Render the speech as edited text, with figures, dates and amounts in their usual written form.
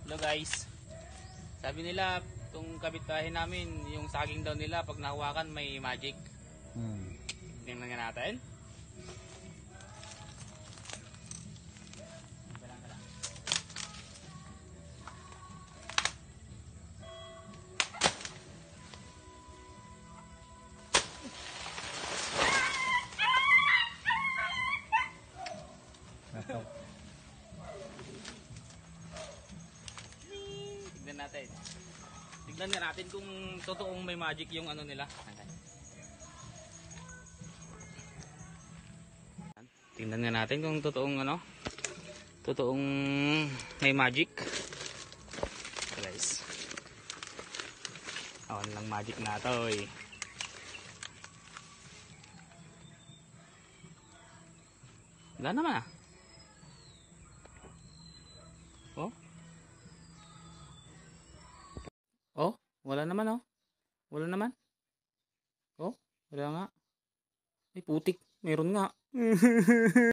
Hello guys. Sabi nila, itong kapitbahay namin, yung saging daw nila, pag nahawakan may magic. Tingnan nga natin. Tignan nga natin kung totoong may magic yung ano nila. Tingnan nga natin kung totoong ano, totoong may magic. Guys. Awan lang magic na to eh. Wala naman ah. Oh. Oh, wala naman oh. Wala naman. Oh, wala nga. Ay putik, meron nga.